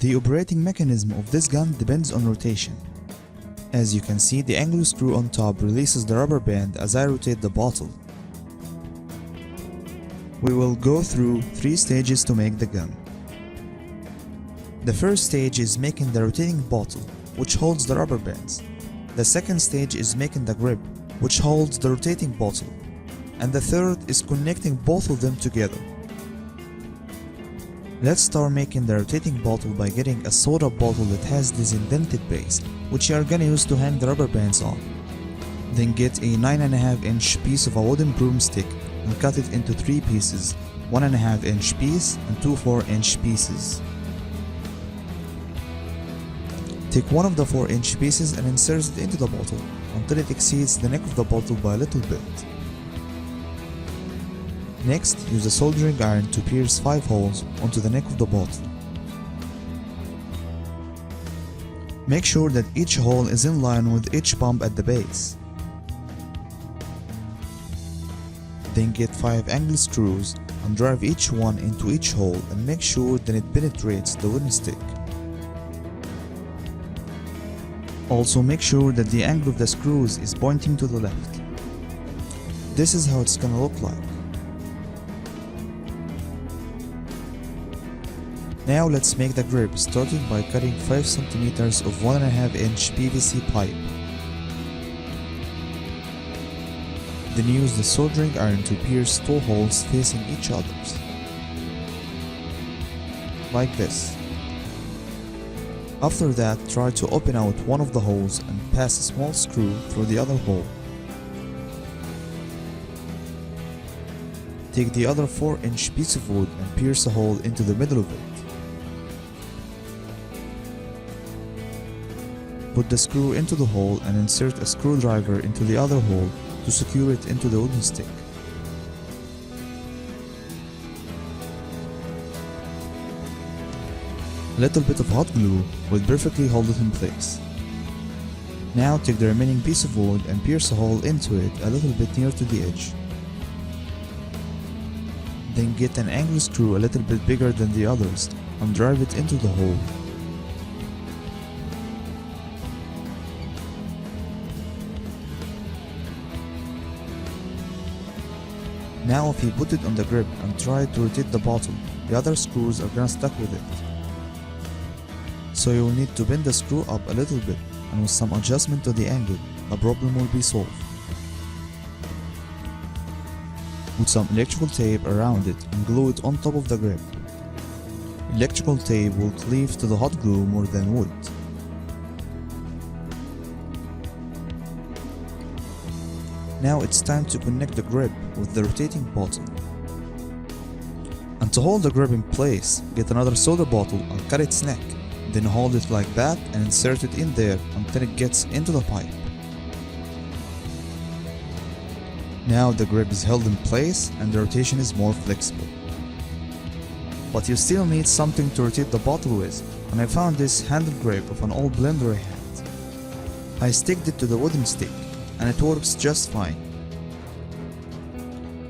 The operating mechanism of this gun depends on rotation. As you can see, the angle screw on top releases the rubber band as I rotate the bottle. We will go through 3 stages to make the gun. The first stage is making the rotating bottle, which holds the rubber bands. The second stage is making the grip, which holds the rotating bottle. And the third is connecting both of them together. Let's start making the rotating bottle by getting a soda bottle that has this indented base, which you are gonna use to hang the rubber bands on. Then get a 9.5-inch piece of a wooden broomstick and cut it into 3 pieces, 1.5-inch piece and 2 4-inch pieces. Take one of the 4-inch pieces and insert it into the bottle until it exceeds the neck of the bottle by a little bit. Next, use a soldering iron to pierce 5 holes onto the neck of the bottle. Make sure that each hole is in line with each pump at the base. Then get 5 angle screws and drive each one into each hole and make sure that it penetrates the wooden stick. Also make sure that the angle of the screws is pointing to the left. This is how it's gonna look like. Now let's make the grip, starting by cutting 5 cm of 1.5-inch PVC pipe. Then use the soldering iron to pierce 2 holes facing each other, like this. After that, try to open out one of the holes and pass a small screw through the other hole. Take the other 4-inch piece of wood and pierce a hole into the middle of it. Put the screw into the hole and insert a screwdriver into the other hole to secure it into the wooden stick. A little bit of hot glue will perfectly hold it in place. Now take the remaining piece of wood and pierce a hole into it a little bit near to the edge. Then get an angle screw a little bit bigger than the others and drive it into the hole. Now if you put it on the grip and try to rotate the bottle, the other screws are gonna stuck with it. So you will need to bend the screw up a little bit, and with some adjustment to the angle, the problem will be solved. Put some electrical tape around it and glue it on top of the grip. Electrical tape will cleave to the hot glue more than wood. Now it's time to connect the grip with the rotating bottle. And to hold the grip in place, get another soda bottle and cut its neck. Then hold it like that and insert it in there until it gets into the pipe. Now the grip is held in place and the rotation is more flexible. But you still need something to rotate the bottle with, and I found this handle grip of an old blender I had. I sticked it to the wooden stick and it works just fine.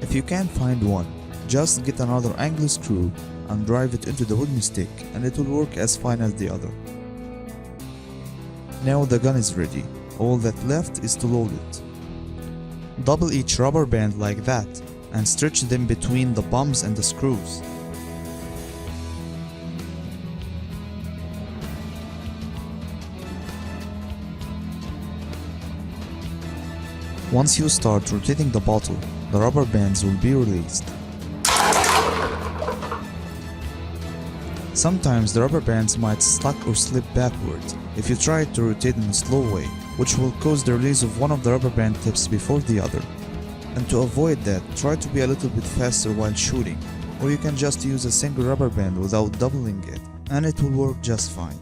If you can't find one, just get another angle screw and drive it into the wooden stick and it will work as fine as the other. Now the gun is ready, all that left is to load it. Double each rubber band like that and stretch them between the bumps and the screws. Once you start rotating the bottle, the rubber bands will be released. Sometimes the rubber bands might stuck or slip backwards if you try to rotate in a slow way, which will cause the release of one of the rubber band tips before the other. And to avoid that, try to be a little bit faster while shooting, or you can just use a single rubber band without doubling it, and it will work just fine.